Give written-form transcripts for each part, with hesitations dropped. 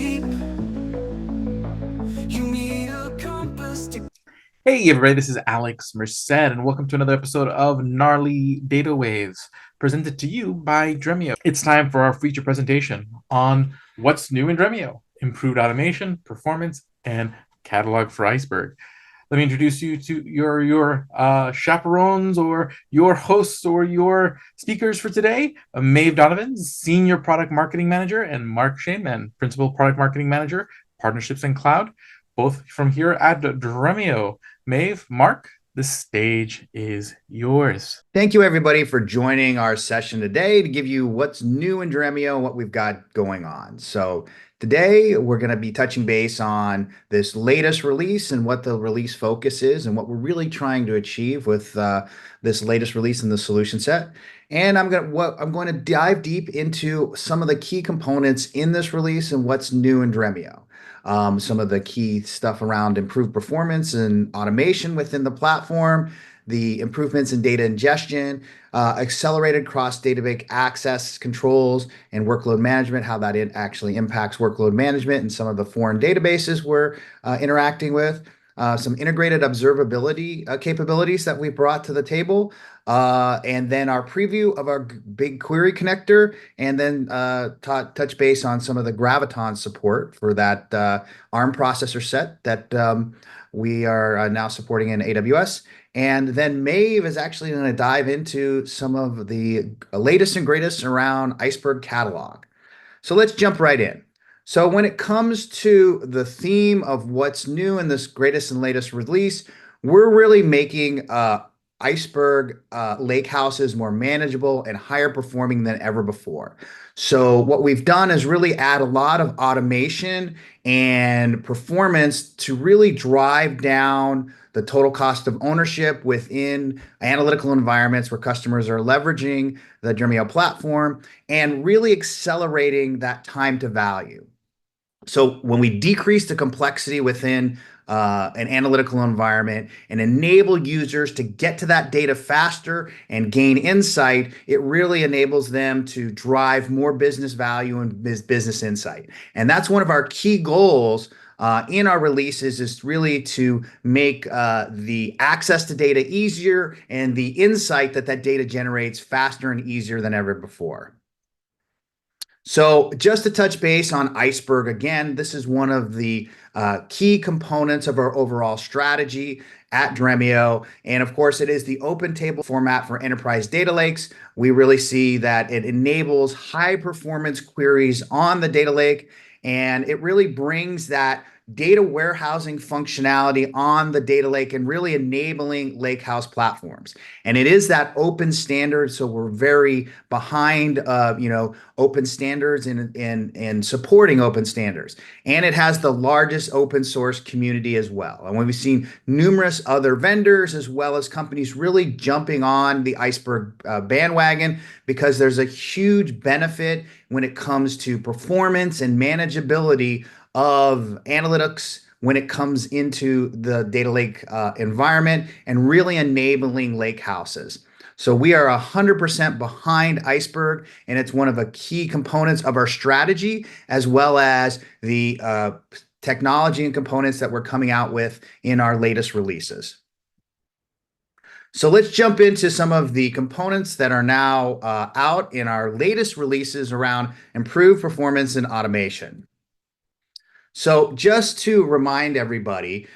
deep. You need a compass to. Hey everybody, this is Alex Merced, and welcome to another episode of Gnarly Data Waves, presented to you by Dremio. It's time for our feature presentation on what's new in Dremio, improved automation, performance, and catalog for Iceberg. Let me introduce you to your chaperones or your hosts or your speakers for today. Maeve Donovan, Senior Product Marketing Manager, and Mark Shaneman, Principal Product Marketing Manager, Partnerships and Cloud, both from here at Dremio. Maeve, Mark, the stage is yours. Thank you, everybody, for joining our session today to give you what's new in Dremio and what we've got going on. So today we're going to be touching base on this latest release and what the release focus is and what we're really trying to achieve with this latest release in the solution set. And I'm going to dive deep into some of the key components in this release and what's new in Dremio. Some of the key stuff around improved performance and automation within the platform, the improvements in data ingestion, accelerated cross-database access controls, and workload management, how that actually impacts workload management and some of the foreign databases we're interacting with. Some integrated observability capabilities that we brought to the table, and then our preview of our big query connector, and then touch base on some of the Graviton support for that ARM processor set that we are now supporting in AWS. And then Maeve is actually going to dive into some of the latest and greatest around Iceberg catalog. So let's jump right in. So when it comes to the theme of what's new in this greatest and latest release, we're really making Iceberg Lakehouses more manageable and higher performing than ever before. So what we've done is really add a lot of automation and performance to really drive down the total cost of ownership within analytical environments where customers are leveraging the Dremio platform and really accelerating that time to value. So when we decrease the complexity within an analytical environment and enable users to get to that data faster and gain insight, it really enables them to drive more business value and business insight. And that's one of our key goals in our releases, is really to make the access to data easier and the insight that data generates faster and easier than ever before. So just to touch base on Iceberg again, this is one of the key components of our overall strategy at Dremio. And of course, it is the open table format for enterprise data lakes. We really see that it enables high performance queries on the data lake, and it really brings that data warehousing functionality on the data lake and really enabling lakehouse platforms. And it is that open standard, so we're very behind open standards and supporting open standards. And it has the largest open source community as well. And we've seen numerous other vendors as well as companies really jumping on the Iceberg bandwagon, because there's a huge benefit when it comes to performance and manageability of analytics when it comes into the data lake environment and really enabling lake houses. So we are 100% behind Iceberg, and it's one of the key components of our strategy, as well as the technology and components that we're coming out with in our latest releases. So let's jump into some of the components that are now out in our latest releases around improved performance and automation. So just to remind everybody,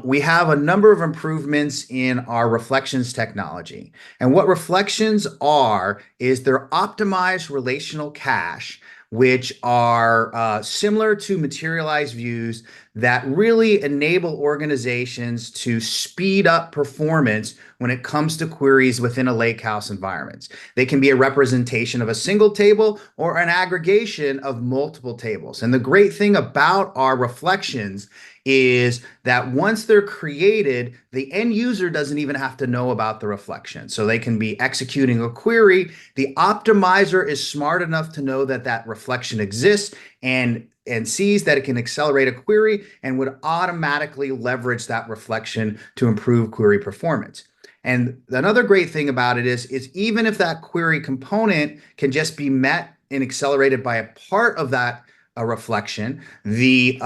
we have a number of improvements in our reflections technology. And what reflections are is they're optimized relational cache, which are similar to materialized views that really enable organizations to speed up performance when it comes to queries within a lakehouse environment. They can be a representation of a single table or an aggregation of multiple tables. And the great thing about our reflections is that once they're created, the end user doesn't even have to know about the reflection. So they can be executing a query. The optimizer is smart enough to know that that reflection exists and sees that it can accelerate a query and would automatically leverage that reflection to improve query performance. And another great thing about it is even if that query component can just be met and accelerated by a part of that a reflection, the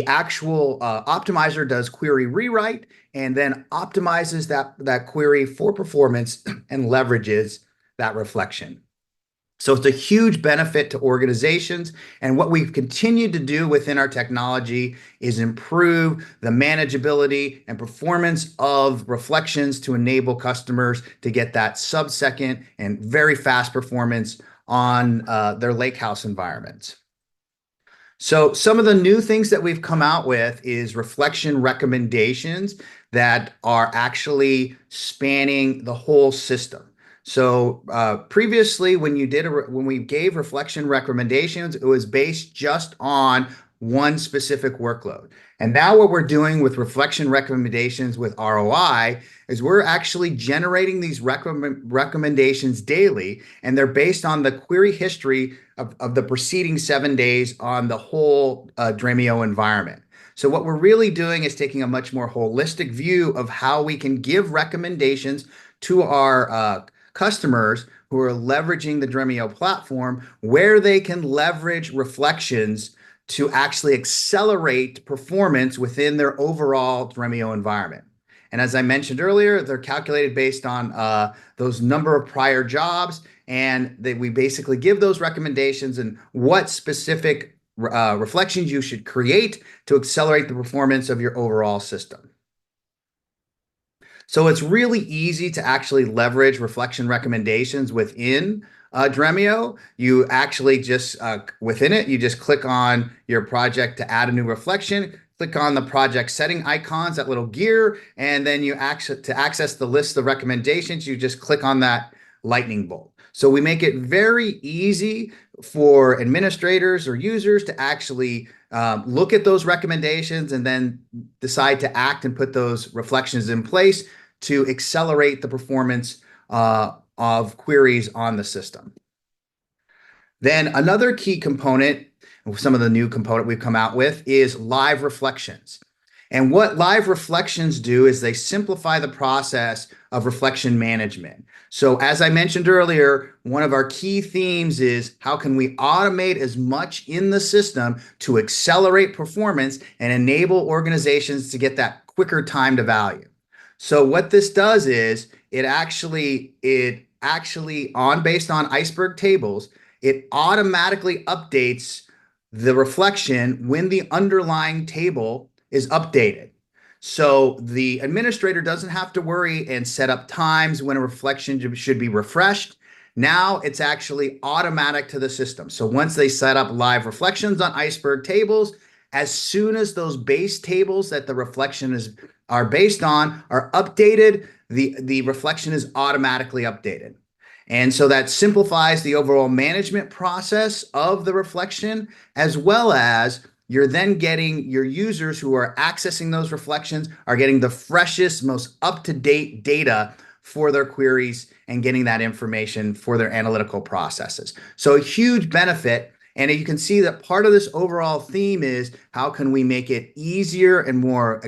actual optimizer does query rewrite and then optimizes that query for performance and leverages that reflection. So it's a huge benefit to organizations. And what we've continued to do within our technology is improve the manageability and performance of reflections to enable customers to get that sub-second and very fast performance on their lakehouse environments. So some of the new things that we've come out with is reflection recommendations that are actually spanning the whole system. So previously, when we gave reflection recommendations, it was based just on one specific workload. And now what we're doing with reflection recommendations with ROI is we're actually generating these recommendations daily, and they're based on the query history of the preceding 7 days on the whole Dremio environment. So what we're really doing is taking a much more holistic view of how we can give recommendations to our customers who are leveraging the Dremio platform, where they can leverage reflections to actually accelerate performance within their overall Dremio environment. And as I mentioned earlier, they're calculated based on those number of prior jobs, and we basically give those recommendations and what specific reflections you should create to accelerate the performance of your overall system. So it's really easy to actually leverage reflection recommendations within Dremio. You actually just, within it, you just click on your project to add a new reflection, click on the project setting icons, that little gear, and then to access the list of recommendations, you just click on that lightning bolt. So we make it very easy for administrators or users to actually look at those recommendations and then decide to act and put those reflections in place to accelerate the performance of queries on the system. Then another key component, some of the new component we've come out with, is live reflections. And what live reflections do is they simplify the process of reflection management. So as I mentioned earlier, one of our key themes is how can we automate as much in the system to accelerate performance and enable organizations to get that quicker time to value. So what this does is it actually based on Iceberg tables, it automatically updates the reflection when the underlying table is updated. So the administrator doesn't have to worry and set up times when a reflection should be refreshed. Now it's actually automatic to the system. So once they set up live reflections on Iceberg tables, as soon as those base tables that the reflection are based on are updated, the reflection is automatically updated. And so that simplifies the overall management process of the reflection, as well as you're then getting your users who are accessing those reflections are getting the freshest, most up-to-date data for their queries and getting that information for their analytical processes. So a huge benefit. And you can see that part of this overall theme is how can we make it easier and more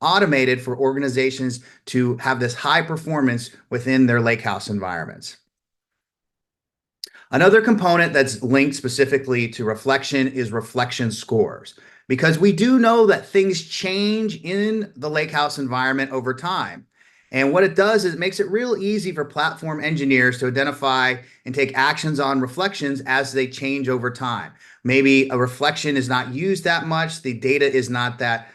automated for organizations to have this high performance within their lakehouse environments. Another component that's linked specifically to reflection is reflection scores, because we do know that things change in the lakehouse environment over time. And what it does is it makes it real easy for platform engineers to identify and take actions on reflections as they change over time. Maybe a reflection is not used that much, the data is not that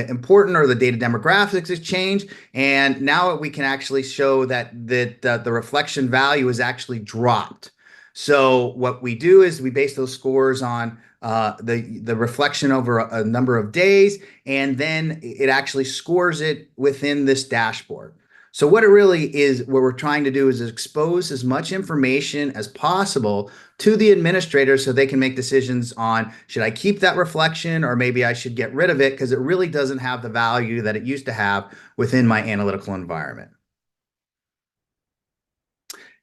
important, or the data demographics has changed, and now we can actually show that the reflection value is actually dropped. So what we do is we base those scores on the reflection over a number of days, and then it actually scores it within this dashboard. So what it really is, what we're trying to do is expose as much information as possible to the administrator so they can make decisions on, should I keep that reflection, or maybe I should get rid of it because it really doesn't have the value that it used to have within my analytical environment.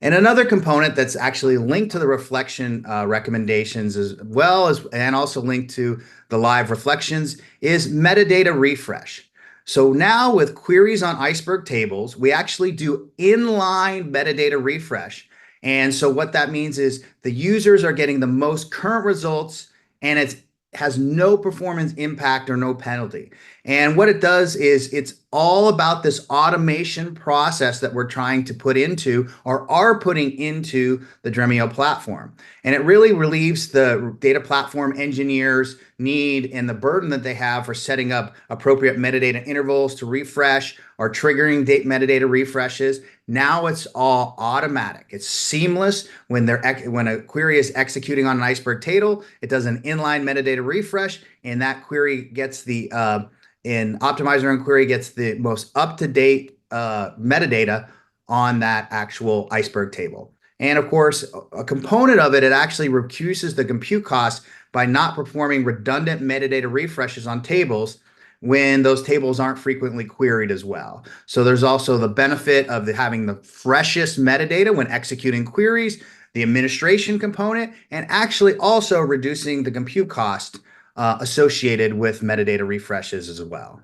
And another component that's actually linked to the reflection recommendations as well as, and also linked to the live reflections, is metadata refresh. So now with queries on Iceberg tables, we actually do inline metadata refresh. And so what that means is the users are getting the most current results, and it has no performance impact or no penalty. And what it does is it's all about this automation process that we're trying to put into or are putting into the Dremio platform. And it really relieves the data platform engineers' need and the burden that they have for setting up appropriate metadata intervals to refresh or triggering metadata refreshes. Now it's all automatic. It's seamless when a query is executing on an Iceberg table. It does an inline metadata refresh, and that query gets the in Optimizer and Query gets the most up-to-date metadata on that actual Iceberg table. And of course, a component of it, it actually reduces the compute cost by not performing redundant metadata refreshes on tables when those tables aren't frequently queried as well. So there's also the benefit of having the freshest metadata when executing queries, the administration component, and actually also reducing the compute cost associated with metadata refreshes as well.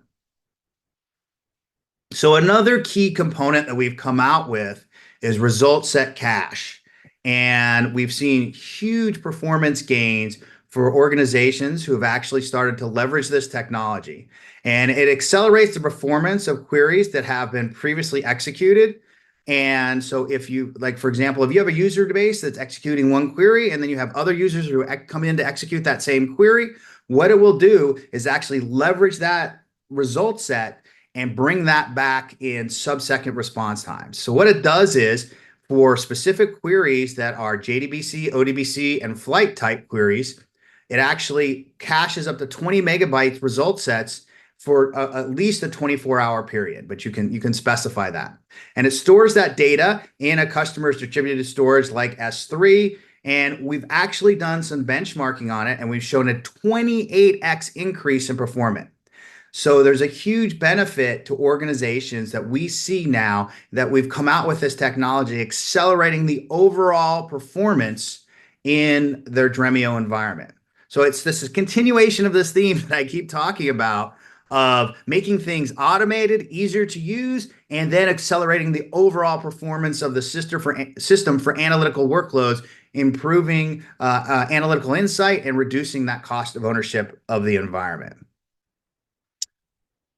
So another key component that we've come out with is result set cache. And we've seen huge performance gains for organizations who have actually started to leverage this technology. And it accelerates the performance of queries that have been previously executed. And so if you, like, for example, if you have a user base that's executing one query and then you have other users who come in to execute that same query, what it will do is actually leverage that result set and bring that back in sub-second response times. So what it does is for specific queries that are JDBC, ODBC, and flight type queries, it actually caches up to 20 megabytes result sets for at least a 24-hour period, but you can specify that. And it stores that data in a customer's distributed storage like S3, and we've actually done some benchmarking on it, and we've shown a 28x increase in performance. So there's a huge benefit to organizations that we see now that we've come out with this technology, accelerating the overall performance in their Dremio environment. So this is a continuation of this theme that I keep talking about of making things automated, easier to use, and then accelerating the overall performance of the system for analytical workloads, improving analytical insight and reducing that cost of ownership of the environment.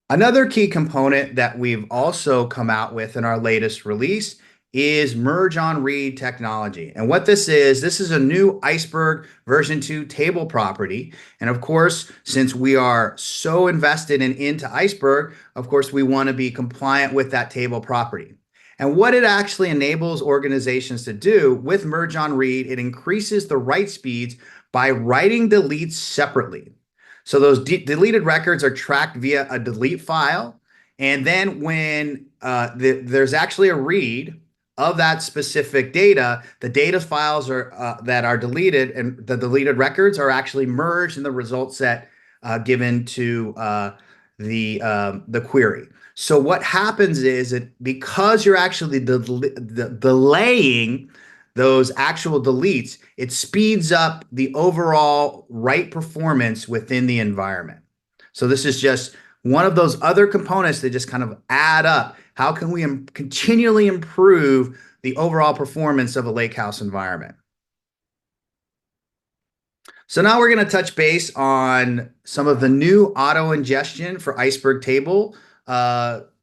Another key component that we've also come out with in our latest release is merge on read technology. And what this is a new Iceberg version 2 table property. And of course, since we are so invested into Iceberg, of course, we want to be compliant with that table property. And what it actually enables organizations to do with merge on read, it increases the write speeds by writing deletes separately. So those deleted records are tracked via a delete file. And then when there's actually a read of that specific data, the data files that are deleted and the deleted records are actually merged in the result set given to the query. So what happens is that because you're actually delaying those actual deletes, it speeds up the overall write performance within the environment. So this is just one of those other components that just kind of add up. How can we continually improve the overall performance of a lakehouse environment? So now we're going to touch base on some of the new auto ingestion for Iceberg table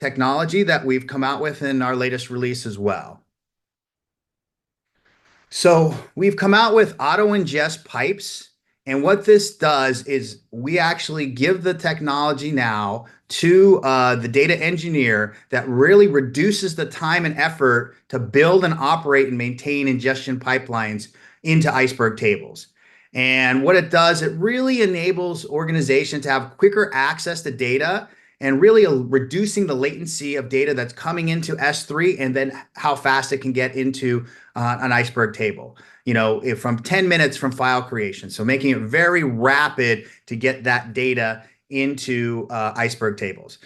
technology that we've come out with in our latest release as well. So we've come out with auto ingest pipes. And what this does is we actually give the technology now to the data engineer that really reduces the time and effort to build and operate and maintain ingestion pipelines into Iceberg tables. And what it does, it really enables organizations to have quicker access to data and really reducing the latency of data that's coming into S3 and then how fast it can get into an Iceberg table. You know, from 10 minutes from file creation. So making it very rapid to get that data into Iceberg tables.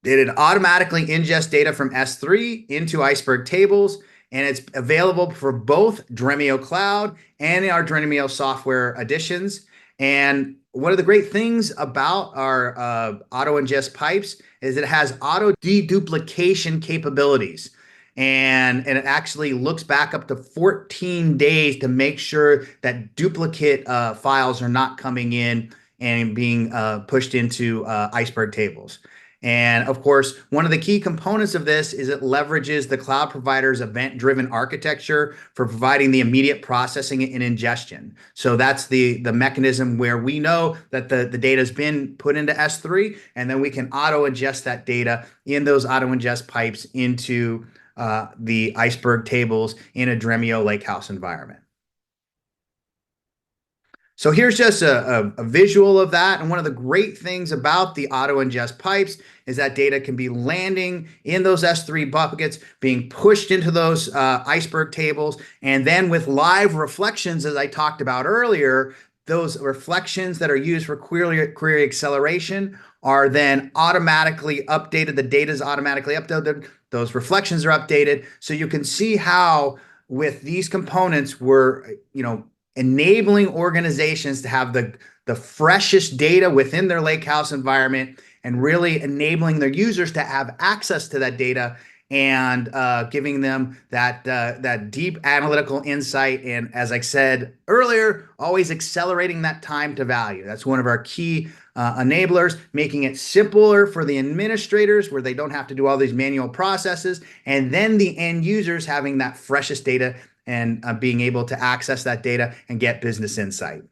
It automatically ingests data from S3 into Iceberg tables, and it's available for both Dremio Cloud and our Dremio software editions. And one of the great things about our auto ingest pipes is it has auto deduplication capabilities. and it actually looks back up to 14 days to make sure that duplicate files are not coming in and being pushed into Iceberg tables. And of course, one of the key components of this is it leverages the cloud provider's event-driven architecture for providing the immediate processing and ingestion. So that's the mechanism where we know that the data has been put into S3, and then we can auto-ingest that data in those auto-ingest pipes into the Iceberg tables in a Dremio Lakehouse environment. So here's just a visual of that. And one of the great things about the auto ingest pipes is that data can be landing in those S3 buckets, being pushed into those Iceberg tables. And then with live reflections, as I talked about earlier, those reflections that are used for query acceleration are then automatically updated. The data is automatically updated. Those reflections are updated. So you can see how with these components, we're, enabling organizations to have the freshest data within their lakehouse environment and really enabling their users to have access to that data and giving them that deep analytical insight. And as I said earlier, always accelerating that time to value. That's one of our key enablers, making it simpler for the administrators where they don't have to do all these manual processes, and then the end users having that freshest data and being able to access that data and get business insight.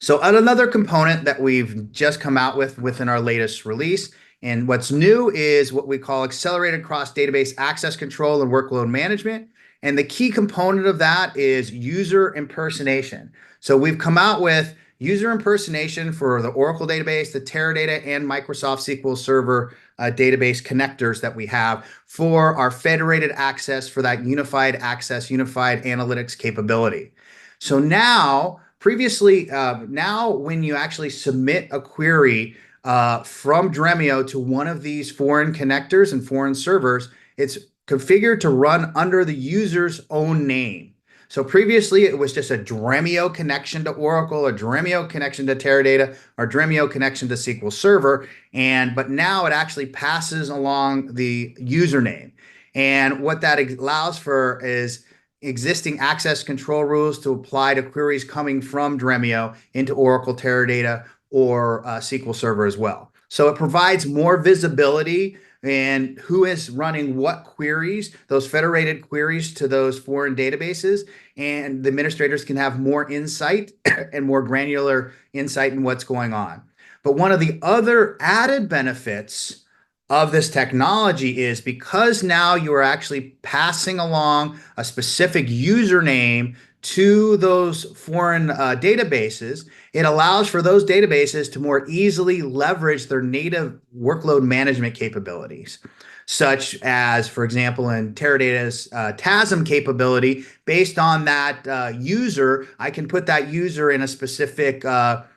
So another component that we've just come out with within our latest release, and what's new, is what we call accelerated cross-database access control and workload management. And the key component of that is user impersonation. So we've come out with user impersonation for the Oracle database, the Teradata, and Microsoft SQL Server database connectors that we have for our federated access for that unified access, unified analytics capability. So now, previously, now when you actually submit a query from Dremio to one of these foreign connectors and foreign servers, it's configured to run under the user's own name. So previously, it was just a Dremio connection to Oracle, a Dremio connection to Teradata, or Dremio connection to SQL Server, but now it actually passes along the username. And what that allows for is existing access control rules to apply to queries coming from Dremio into Oracle, Teradata, or SQL Server as well. So it provides more visibility and who is running what queries, those federated queries to those foreign databases, and the administrators can have more insight and more granular insight in what's going on. But one of the other added benefits of this technology is because now you are actually passing along a specific username to those foreign databases, it allows for those databases to more easily leverage their native workload management capabilities, such as, for example, in Teradata's TASM capability. Based on that user, I can put that user in a specific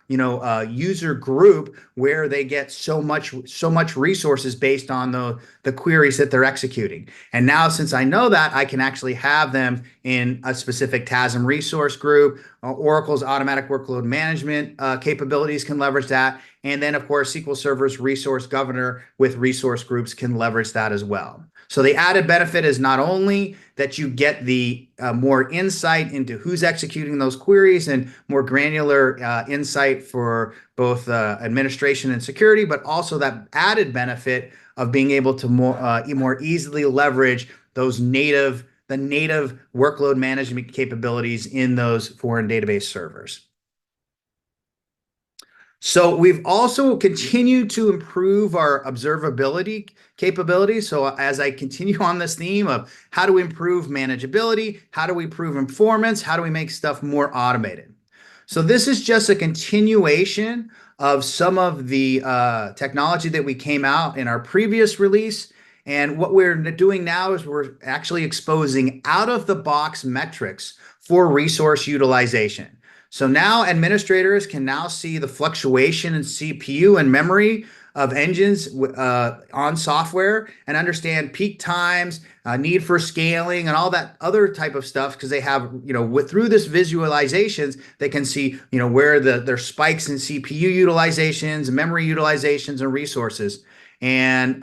user group where they get so much resources based on the queries that they're executing. And now, since I know that, I can actually have them in a specific TASM resource group. Oracle's automatic workload management capabilities can leverage that. And then, of course, SQL Server's resource governor with resource groups can leverage that as well. So the added benefit is not only that you get the more insight into who's executing those queries and more granular insight for both administration and security, but also that added benefit of being able to more easily leverage those native workload management capabilities in those foreign database servers. So we've also continued to improve our observability capabilities. So as I continue on this theme of how do we improve manageability, how do we improve performance, how do we make stuff more automated? So this is just a continuation of some of the technology that we came out in our previous release. And what we're doing now is we're actually exposing out-of-the-box metrics for resource utilization. So now administrators can now see the fluctuation in CPU and memory of engines on software and understand peak times, need for scaling, and all that other type of stuff, because they have, through this visualizations, they can see, where there's spikes in CPU utilizations, memory utilizations, and resources. And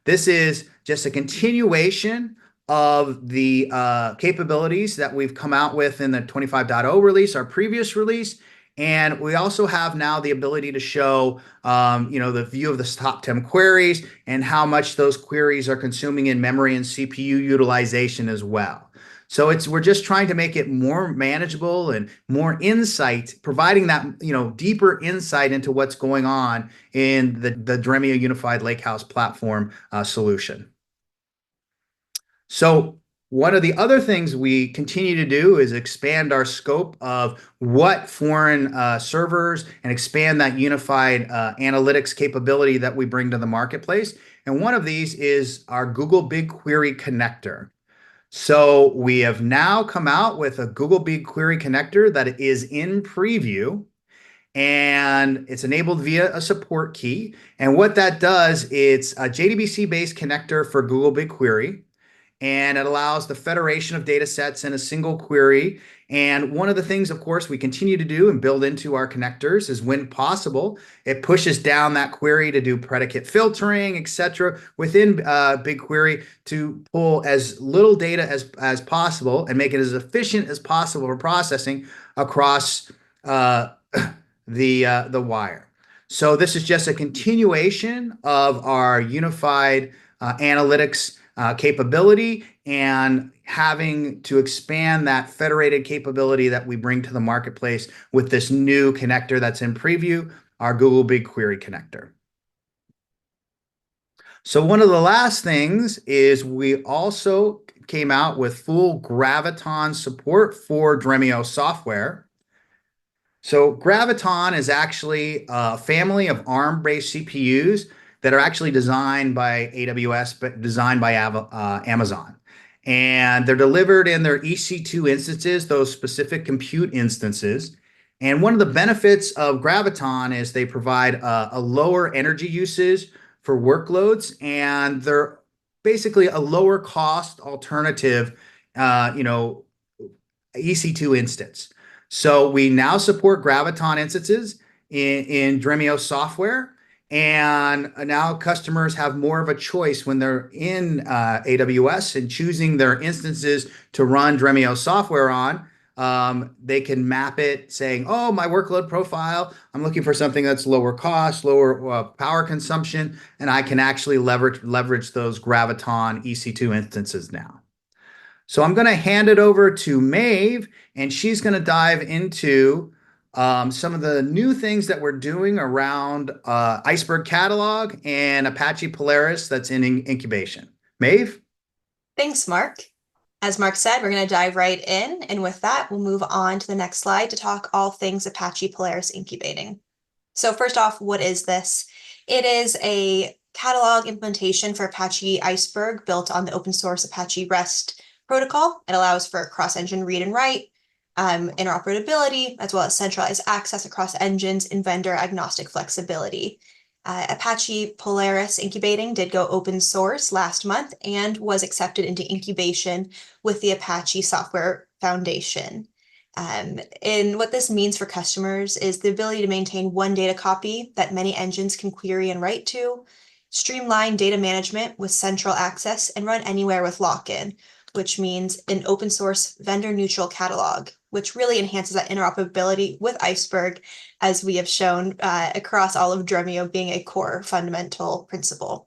this is just a continuation of the capabilities that we've come out with in the 25.0 release, our previous release. And we also have now the ability to show, the view of the top 10 queries and how much those queries are consuming in memory and CPU utilization as well. So we're just trying to make it more manageable and more insight, providing that, deeper insight into what's going on in the Dremio Unified Lakehouse platform solution. So one of the other things we continue to do is expand our scope of what foreign servers and expand that unified analytics capability that we bring to the marketplace. And one of these is our Google BigQuery connector. So we have now come out with a Google BigQuery connector that is in preview, and it's enabled via a support key. And what that does, it's a JDBC-based connector for Google BigQuery, and it allows the federation of data sets in a single query. And one of the things, of course, we continue to do and build into our connectors is, when possible, it pushes down that query to do predicate filtering, etc., within BigQuery to pull as little data as possible and make it as efficient as possible for processing across the wire. So this is just a continuation of our unified analytics capability, and having to expand that federated capability that we bring to the marketplace with this new connector that's in preview, our Google BigQuery connector. So one of the last things is we also came out with full Graviton support for Dremio software. So Graviton is actually a family of ARM-based CPUs that are actually designed by AWS, but designed by Amazon. And they're delivered in their EC2 instances, those specific compute instances. And one of the benefits of Graviton is they provide a lower energy usage for workloads, and they're basically a lower cost alternative, EC2 instance. So we now support Graviton instances in Dremio software. And now customers have more of a choice when they're in AWS and choosing their instances to run Dremio software on. They can map it saying, oh, my workload profile, I'm looking for something that's lower cost, lower power consumption, and I can actually leverage those Graviton EC2 instances now. So I'm going to hand it over to Maeve, and she's going to dive into some of the new things that we're doing around Iceberg Catalog and Apache Polaris that's in incubation. Maeve? Thanks, Mark. As Mark said, we're going to dive right in. And with that, we'll move on to the next slide to talk all things Apache Polaris incubating. So first off, what is this? It is a catalog implementation for Apache Iceberg built on the open source Apache REST protocol. It allows for cross-engine read and write, interoperability, as well as centralized access across engines and vendor agnostic flexibility. Apache Polaris incubating did go open source last month and was accepted into incubation with the Apache Software Foundation. And what this means for customers is the ability to maintain one data copy that many engines can query and write to, streamline data management with central access, and run anywhere with lock-in, which means an open source vendor neutral catalog, which really enhances that interoperability with Iceberg, as we have shown across all of Dremio being a core fundamental principle.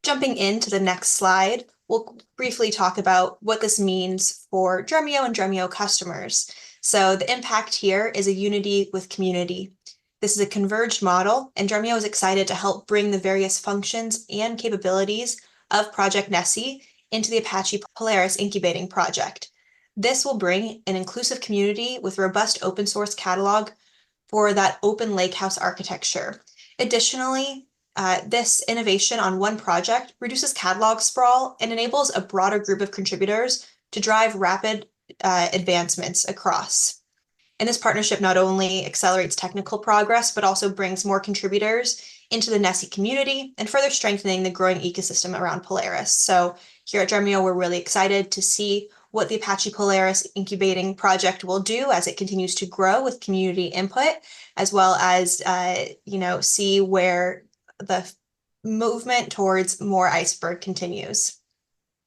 Jumping into the next slide, we'll briefly talk about what this means for Dremio and Dremio customers. So the impact here is a unity with community. This is a converged model, and Dremio is excited to help bring the various functions and capabilities of Project Nessie into the Apache Polaris incubating project. This will bring an inclusive community with robust open source catalog for that open lakehouse architecture. Additionally, this innovation on one project reduces catalog sprawl and enables a broader group of contributors to drive rapid advancements across. And this partnership not only accelerates technical progress, but also brings more contributors into the Nessie community and further strengthening the growing ecosystem around Polaris. So here at Dremio, we're really excited to see what the Apache Polaris incubating project will do as it continues to grow with community input, as well as see where the movement towards more Iceberg continues.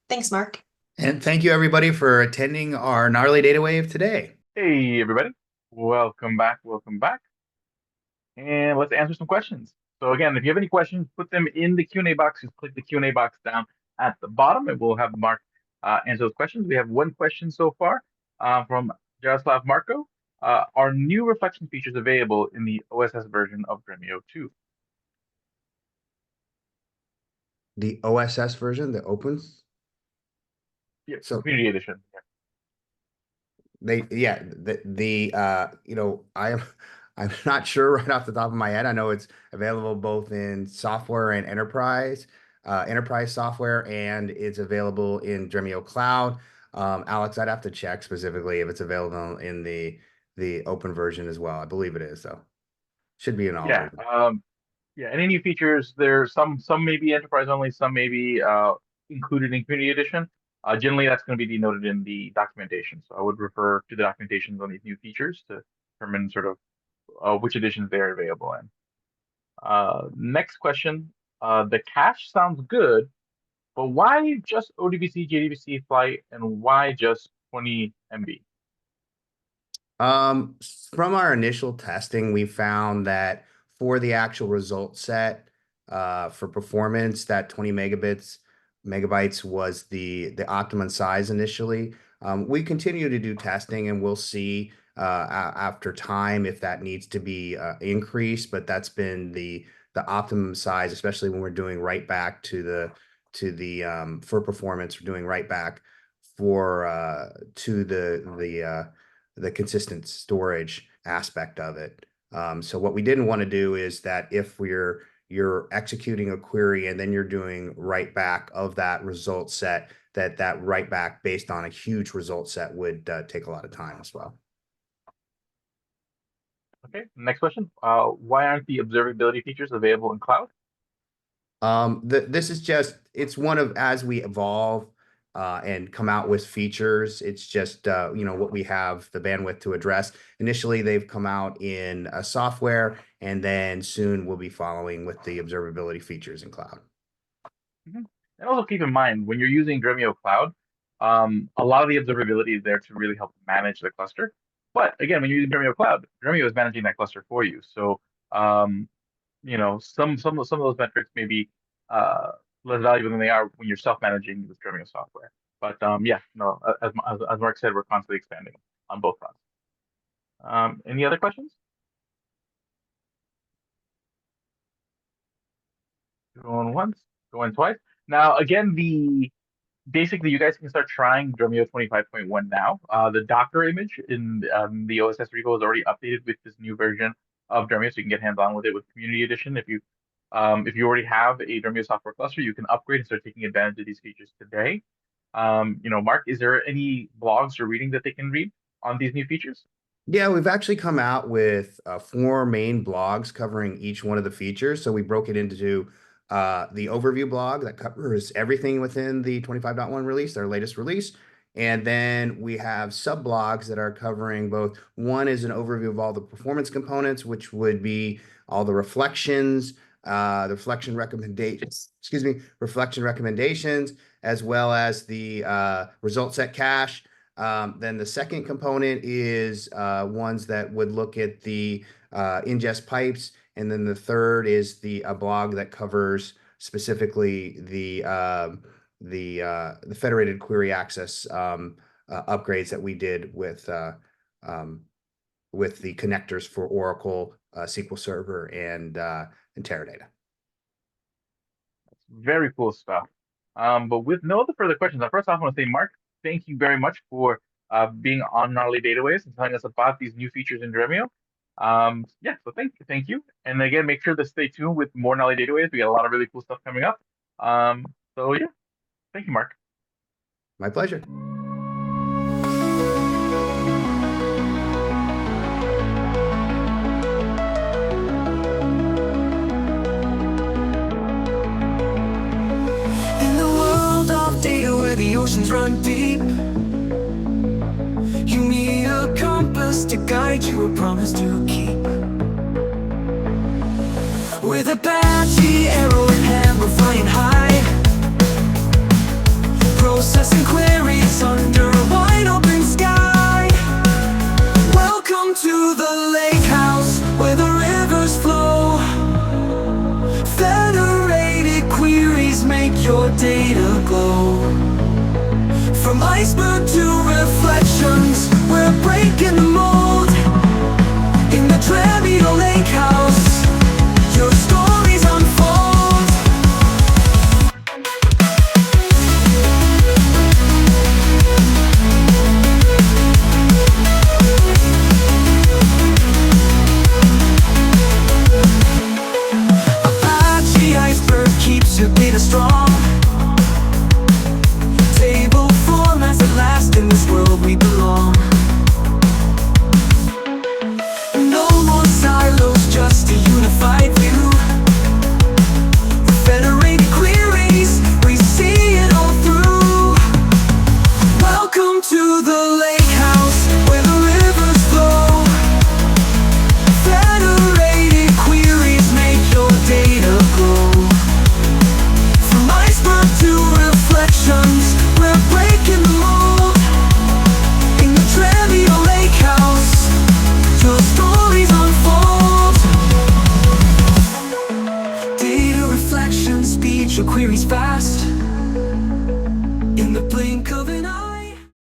Thanks, Mark. And thank you, everybody, for attending our Gnarly Data Wave today. Hey, everybody. Welcome back. Welcome back. And let's answer some questions. So again, if you have any questions, put them in the Q&A box. Just click the Q&A box down at the bottom, and we'll have Mark answer those questions. We have one question so far from Jaroslav Marco. Are new reflection features available in the OSS version of Dremio 2? The OSS version, the open? Yeah, So Community Edition. Yeah. I'm not sure right off the top of my head. I know it's available both in software and enterprise software, and it's available in Dremio Cloud. Alex, I'd have to check specifically if it's available in the open version as well. I believe it is, though. Should be in all. Yeah. Any new features, there's some may be enterprise only, some may be included in Community Edition. Generally, that's going to be denoted in the documentation. So I would refer to the documentations on these new features to determine sort of which editions they're available in. Next question. The cache sounds good, but why just ODBC, JDBC, flight, and why just 20 MB? From our initial testing, we found that for the actual result set, for performance, that 20 megabytes was the optimum size initially. We continue to do testing, and we'll see after time if that needs to be increased, but that's been the optimum size, especially when we're doing write back to the for performance. We're doing write back for to the consistent storage aspect of it. So what we didn't want to do is that if you're executing a query and then you're doing write back of that result set, that write back based on a huge result set would take a lot of time as well. Okay, next question. Why aren't the observability features available in cloud? This is just, it's one of, as we evolve and come out with features, it's just, what we have the bandwidth to address. Initially, they've come out in software, and then soon we'll be following with the observability features in cloud. Mm-hmm. And also keep in mind, when you're using Dremio Cloud, a lot of the observability is there to really help manage the cluster. But again, when you're using Dremio Cloud, Dremio is managing that cluster for you. So, some of those metrics may be less valuable than they are when you're self-managing with Dremio software. But as Mark said, we're constantly expanding on both fronts. Any other questions? Going once, going twice. Now, again, basically you guys can start trying Dremio 25.1 now. The Docker image in the OSS repo is already updated with this new version of Dremio, so you can get hands-on with it with Community Edition. If you already have a Dremio software cluster, you can upgrade and start taking advantage of these features today. Mark, is there any blogs or reading that they can read on these new features? Yeah, we've actually come out with 4 main blogs covering each one of the features. So we broke it into the overview blog that covers everything within the 25.1 release, our latest release. And then we have sub blogs that are covering both. One is an overview of all the performance components, which would be all the reflections, the reflection recommendations, as well as the result set cache. Then the second component is ones that would look at the ingest pipes. And then the third is a blog that covers specifically the federated query access upgrades that we did with the connectors for Oracle, SQL Server, and Teradata. Very cool stuff. But with no other further questions, first off, I want to say, Mark, thank you very much for being on Gnarly Data Waves and telling us about these new features in Dremio. So thank you. And again, make sure to stay tuned with more Gnarly Data Waves. We got a lot of really cool stuff coming up. Thank you, Mark. My pleasure. In the world of data where the oceans run deep, you need a compass to guide you, a promise to keep. With Apache, arrow in hand, requests and queries under a wide open sky. Welcome to the lake house where the rivers flow. Federated queries make your data glow. From iceberg to reflections, we're breaking the mold. In the Dremio lake house, your stories unfold. Apache Iceberg keeps your data strong. Table formats at last, in this world we belong. No more silos, just a unified view. Federated queries, we see it all through. Welcome to the lake house.